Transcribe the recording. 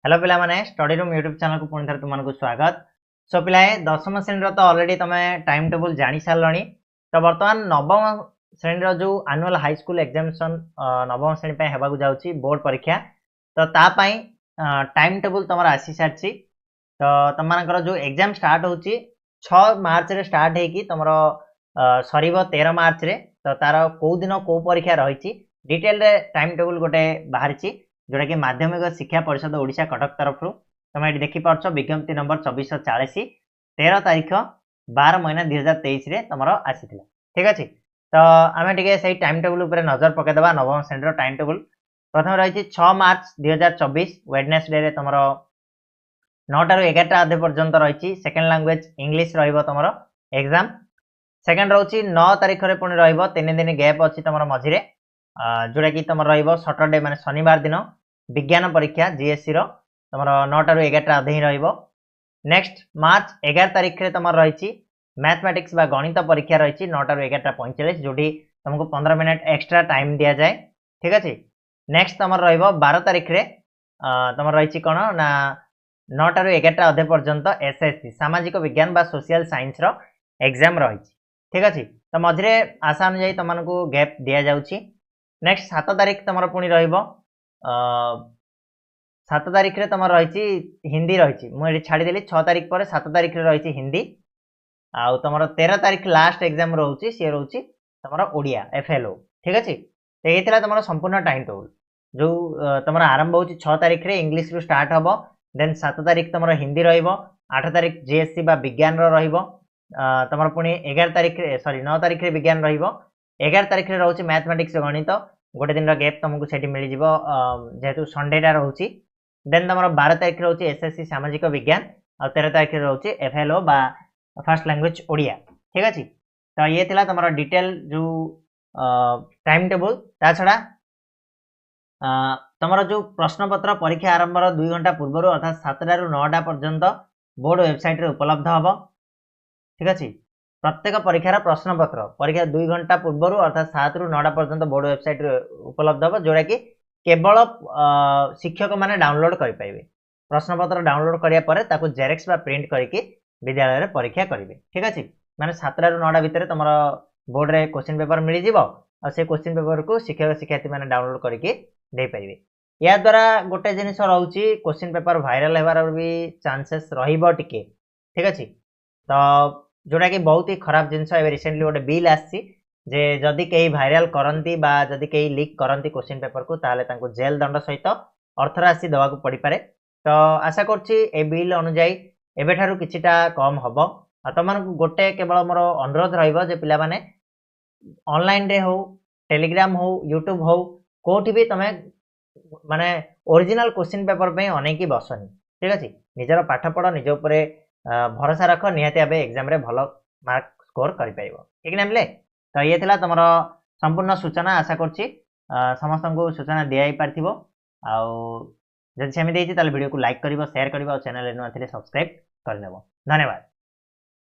Hello पिला माने study room YouTube channel को पुणी थे तुमको स्वागत। सो पिलाए दशम श्रेणी तो ऑलरेडी तुम टाइम टेबल जानी सारे। तो बर्तमान नवम श्रेणी जो एनुअल हाई स्कूल एग्जामिनेशन नवम श्रेणी होगा जाऊँगी बोर्ड परीक्षा। तो तापाई टाइम टेबल तुम आसी सारी। तो तुम जो एग्जाम स्टार्ट हो 6 मार्च रे स्टार्ट होगी तुम सर 13 मार्च रे। तो तार कौ दिन कौ परीक्षा रही डिटेल टाइम टेबल गोटे बाहरी जोटा कि माध्यमिक शिक्षा परिषद ओडिशा कटक तरफ तुम ये देखिपार विज्ञप्ति नंबर 2440 13 तारीख 12 महीना 2023 तुम आसी। ठीक अच्छे। तो आम टे से टाइम टेबल उपर नजर पकईदे नवम श्रेणी टाइम टेबल। प्रथम रही 6 मार्च 2024 वेडनेसडे तुम 9टा ରୁ 11ଟା अधे पर्यंत रही सेकेंड लैंग्वेज इंग्लिश तुम एग्जाम। सेकेंड रोचे 9 तारीख में पुणी रीन दिन गैप अच्छी तुम मझे जोटा कि तुम रटरडे मान शनिवार दिन विज्ञान परीक्षा जीएससी तुम 9टा ରୁ 11ଟା अधे ही नेक्स्ट मार्च 11 तारीख में तुम रही मैथमेटिक्स बा गणित परीक्षा रही 9टा ରୁ 11ଟା 45 जो तुमको 15 मिनट एक्स्ट्रा टाइम दि जाए। ठीक अच्छे। नेक्स्ट तुम 12 तारीख में तुम रही कौन ना 9टा ରୁ 11ଟା अधे पर्यंत एसएससी सामाजिक विज्ञान बा सोशल साइंस एग्जाम रही। ठीक अच्छे। तो मझे आशा अनुजाई तुमको गैप दि जाऊँगी। नेक्स्ट 7 तारीख तुम पुणी 7 तारीख रे तुम रही हिंदी रही मुझे छाड़देली 6 तारीख पर 7 तारीख रे रही हिंदी आउ तुम 13 तारीख लास्ट एग्जाम रोचे सी रोचे तुम ओडिया एफएलओ। ठीक अच्छे। तो ये तुम संपूर्ण टाइम टेबल जो तुम आरंभ हो 6 तारीख रे इंग्लिश रू स्टार्ट हम देन 7 तारीख तुम हिंदी रठ तारीख जीएससी बा विज्ञान तुम पुणी 11 तारीख सॉरी 9 तारीख रे विज्ञान 11 तारीख रे रोचे मैथमेटिक्स गणित गोटे दिन गैप तुमको से मिल जेहेतु संडेटा रोचे। देन तुम 12 तारीख रोचे एसएससी सामाजिक विज्ञान और 13 तारीख रोचे एफएलओ बा फर्स्ट लैंग्वेज ओडिया। ठीक अच्छे। तो ये थिला तुम डिटेल जो टाइम टेबल ता छड़ा तुम जो प्रश्नपत्र परीक्षा आरंभ 2 घंटा पूर्व अर्थात 7टा ରୁ 9ଟା पर्यंत बोर्ड वेबसाइट रे उपलब्ध हम। ठीक अच्छे। प्रत्येक परीक्षार प्रश्नपत्र परीक्षा 2 घंटा पूर्व अर्थात 7 ରୁ 9ଟା पर्यंत बोर्ड वेबसाइट रे उपलब्ध हम जोड़ा कि केवल शिक्षक माने डाउनलोड करेंगे। प्रश्नपत्र डाउनलोड कराया जेरेक्स बा प्रिंट करके विद्यालय में परीक्षा करेंगे। ठीक अच्छे। माने 7टा ରୁ 9ଟା भितर तुम बोर्ड रे क्वेश्चन पेपर मिल जाव और से क्वेश्चन पेपर को शिक्षक शिक्षार्थी मैंने डाउनलोड करके दे पारे। या द्वारा गोटे जिनस रोचे क्वेश्चन पेपर वायरल होबार भी चांसेस रे। ठीक अच्छे। तो जोटा कि बहुत ही खराब जिनस रिसेंटली गोटे बिल आसी जे जदि कहीं वायरल करती बा जदि कहीं लीक करती क्वेश्चन पेपर को ताले तांको जेल दंड सहित अर्थराशि देवाक पड़ पारे। तो आशा करुँच बिल अनुजाई एबेठारु किछिटा कम हम। तुम गोटे केवल मोर अनुरोध रहा पाने ऑनलाइन रे हो टेलीग्राम हो यूट्यूब हो कोठी भी तुम माने ओरिजिनल क्वेश्चन पेपर पे अनेक बसनी। ठीक अच्छे। निजर पाठ पढ़ निज उपर भरोसा रख निहाती भाव एग्जाम रे भल मार्क स्कोर कर। ठीक ना मिले। तो ये थिला तुम संपूर्ण सूचना आशा करुँच समस्त को सूचना दि पार आउ जब सेमती वीडियो को लाइक कर शेयर कर चैनल नुआ सब्सक्राइब करनेब। धन्यवाद।